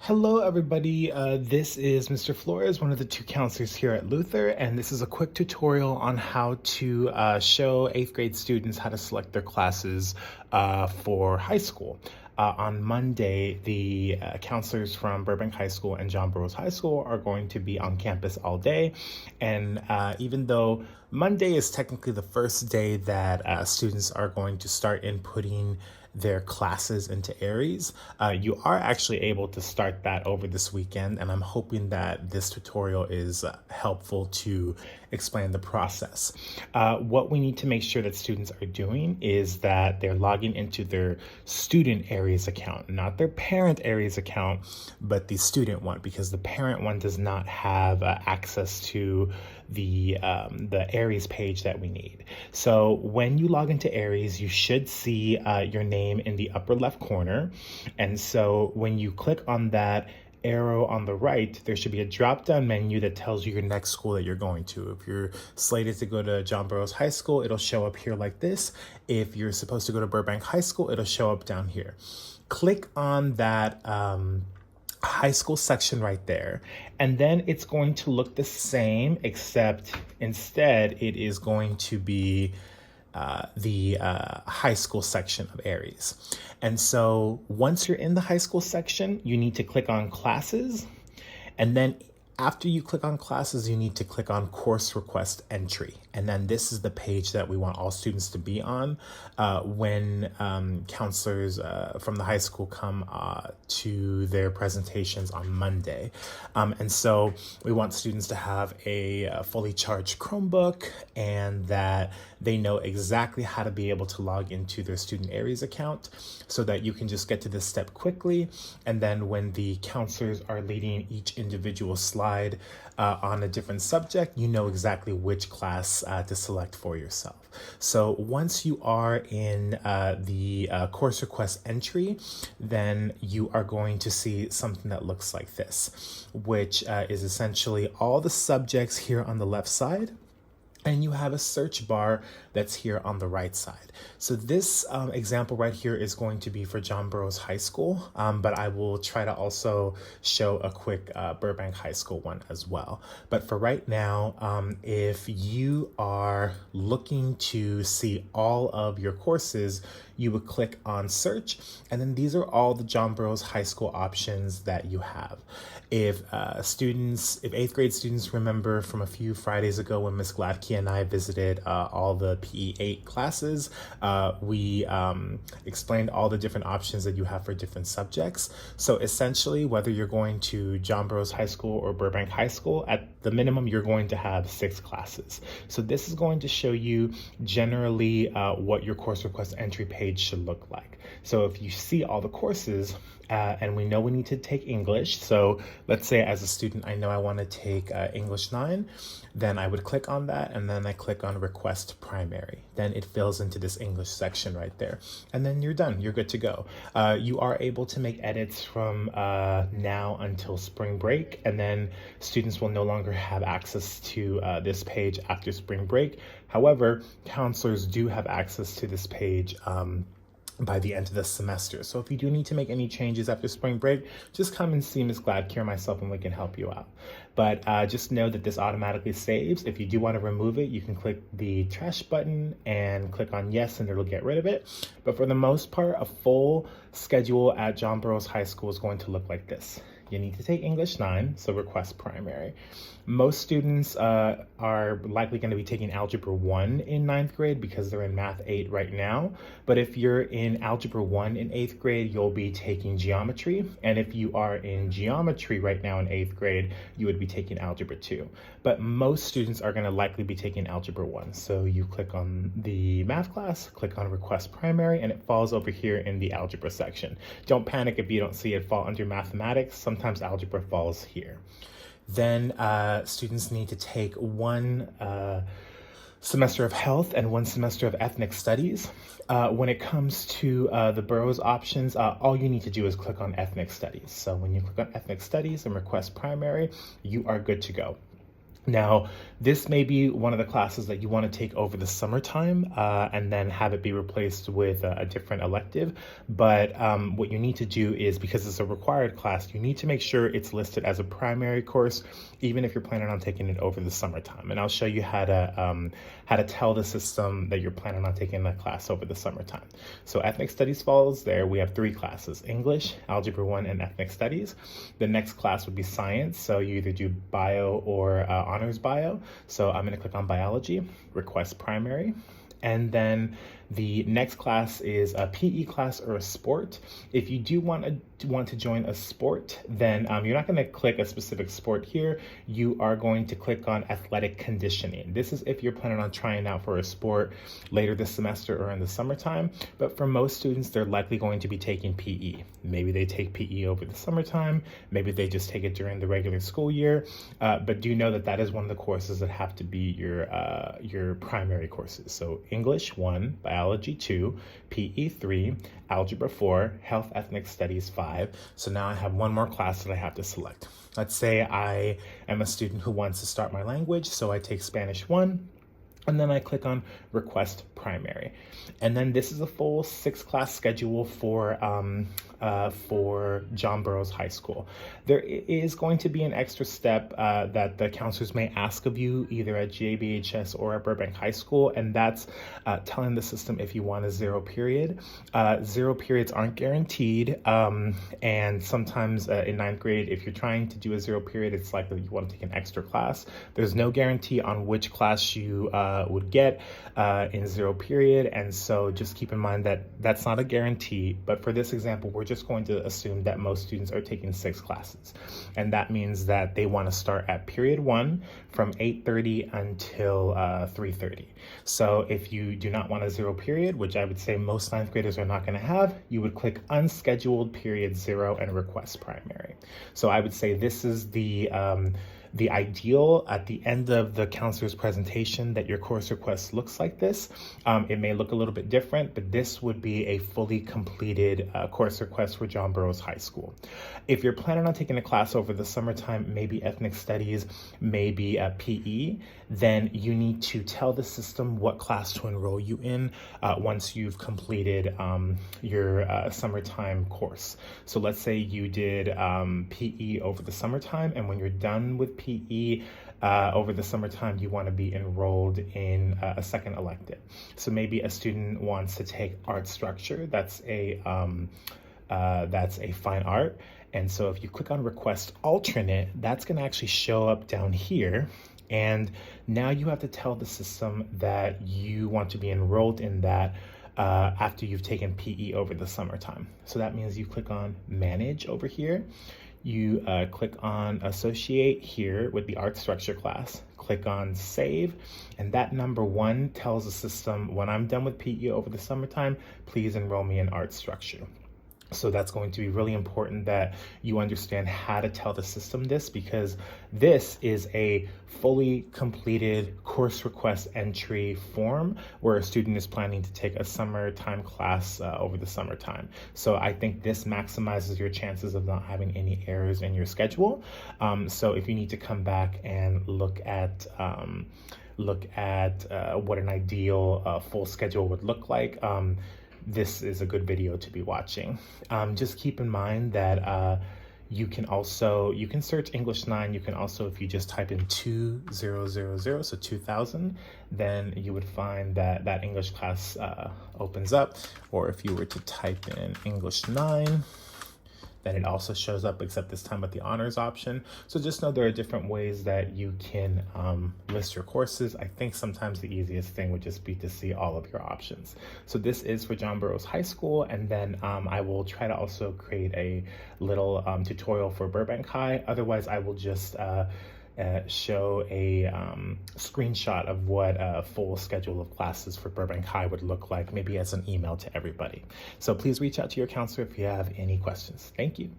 Hello, everybody. This is Mr. Flores, one of the two counselors here at Luther, and this is a quick tutorial on how to show 8th grade students how to select their classes for high school. On Monday, the counselors from Burbank High School and John Burroughs High School are going to be on campus all day, and even though Monday is technically the first day that students are going to start inputting their classes into Aeries, you are actually able to start that over this weekend, and I'm hoping that this tutorial is helpful to explain the process. What we need to make sure that students are doing is that they're logging into their Student Aeries account, not their Parent Aeries account, but the student one, because the parent one does not have access to the Aeries page that we need. So when you log into Aeries, you should see your name in the upper left corner. And so when you click on that arrow on the right, there should be a drop-down menu that tells you your next school that you're going to. If you're slated to go to John Burroughs High School, it'll show up here like this. If you're supposed to go to Burbank High School, it'll show up down here. Click on that high school section right there, and then it's going to look the same, except instead it is going to be the high school section of Aeries. And so once you're in the high school section, you need to click on classes, and then after you click on classes, you need to click on course request entry. And then this is the page that we want all students to be on when counselors from the high school come to their presentations on Monday. And so we want students to have a fully charged Chromebook, and that they know exactly how to be able to log into their Student Aeries account so that you can just get to this step quickly. And then when the counselors are leading each individual slide on a different subject, you know exactly which class to select for yourself. So once you are in the course request entry, then you are going to see something that looks like this, which is essentially all the subjects here on the left side, and you have a search bar that's here on the right side. So this example right here is going to be for John Burroughs High School, but I will try to also show a quick Burbank High School one as well. But for right now, if you are looking to see all of your courses, you would click on search, and then these are all the John Burroughs High School options that you have. If 8th grade students remember from a few Fridays ago when Ms. Gladkey and I visited all the PE8 classes, we explained all the different options that you have for different subjects. So essentially, whether you're going to John Burroughs High School or Burbank High School, at the minimum, you're going to have 6 classes. So this is going to show you generally what your course request entry page should look like. So if you see all the courses, and we know we need to take English. So let's say as a student, I know I want to take English 9, then I would click on that, and then I click on request primary. Then it fills into this English section right there. And then you're done, you're good to go. You are able to make edits from now until spring break, and then students will no longer have access to this page after spring break. However, counselors do have access to this page by the end of the semester. So if you do need to make any changes after spring break, just come and see Ms. Gladkey or myself, and we can help you out. But just know that this automatically saves. If you do want to remove it, you can click the trash button and click on yes, and it'll get rid of it. But for the most part, a full schedule at John Burroughs High School is going to look like this. You need to take English 9, so request primary. Most students are likely going to be taking Algebra 1 in 9th grade because they're in Math 8 right now. But if you're in Algebra 1 in 8th grade, you'll be taking Geometry. And if you are in Geometry right now in 8th grade, you would be taking Algebra 2. But most students are going to likely be taking Algebra 1. So you click on the math class, click on Request Primary, and it falls over here in the Algebra section. Don't panic if you don't see it fall under Mathematics. Sometimes Algebra falls here. Then students need to take one semester of health and one semester of ethnic studies. When it comes to the Burroughs options, all you need to do is click on ethnic studies. So when you click on ethnic studies and request primary, you are good to go. Now, this may be one of the classes that you want to take over the summertime and then have it be replaced with a different elective. But what you need to do is, because it's a required class, you need to make sure it's listed as a primary course, even if you're planning on taking it over the summertime. And I'll show you how to tell the system that you're planning on taking that class over the summertime. So ethnic studies follows there. We have 3 classes: English, Algebra 1, and ethnic studies. The next class would be science. So you either do bio or honors bio. So I'm going to click on biology, request primary. And then the next class is a PE class or a sport. If you do want to join a sport, then you're not going to click a specific sport here. You are going to click on athletic conditioning. This is if you're planning on trying out for a sport later this semester or in the summertime. But for most students, they're likely going to be taking PE. Maybe they take PE over the summertime. Maybe they just take it during the regular school year. But do know that that is one of the courses that have to be your primary courses. So English 1, Biology 2, PE 3, Algebra 4, Health Ethnic Studies 5. So now I have one more class that I have to select. Let's say I am a student who wants to start my language, so I take Spanish 1, and then I click on Request Primary. And then this is a full 6-class schedule for John Burroughs High School. There is going to be an extra step that the counselors may ask of you either at JBHS or at Burbank High School, and that's telling the system if you want a 0 period. 0 periods aren't guaranteed, and sometimes in 9th grade, if you're trying to do a 0 period, it's likely you want to take an extra class. There's no guarantee on which class you would get in 0 period, and so just keep in mind that that's not a guarantee. But for this example, we're just going to assume that most students are taking 6 classes, and that means that they want to start at period 1 from 8:30 until 3:30. So if you do not want a 0 period, which I would say most 9th graders are not going to have, you would click unscheduled period 0 and request primary. So I would say this is the ideal at the end of the counselor's presentation, that your course request looks like this. It may look a little bit different, but this would be a fully completed course request for John Burroughs High School. If you're planning on taking a class over the summertime, maybe ethnic studies, maybe PE, then you need to tell the system what class to enroll you in once you've completed your summertime course. So let's say you did PE over the summertime, and when you're done with PE over the summertime, you want to be enrolled in a second elective. So maybe a student wants to take art structure. That's a fine art. And so if you click on request alternate, that's going to actually show up down here. And now you have to tell the system that you want to be enrolled in that after you've taken PE over the summertime. So that means you click on manage over here. You click on associate here with the art structure class, click on save, and that number 1 tells the system, when I'm done with PE over the summertime, please enroll me in art structure. So that's going to be really important that you understand how to tell the system this, because this is a fully completed course request entry form where a student is planning to take a summertime class over the summertime. So I think this maximizes your chances of not having any errors in your schedule. So if you need to come back and look at what an ideal full schedule would look like, this is a good video to be watching. Just keep in mind that you can search English 9. You can also, if you just type in 2000, so 2000, then you would find that English class opens up. Or if you were to type in English 9, then it also shows up, except this time with the honors option. So just know there are different ways that you can list your courses. I think sometimes the easiest thing would just be to see all of your options. So this is for John Burroughs High School, and then I will try to also create a little tutorial for Burbank High. Otherwise, I will just show a screenshot of what a full schedule of classes for Burbank High would look like, maybe as an email to everybody. So please reach out to your counselor if you have any questions. Thank you.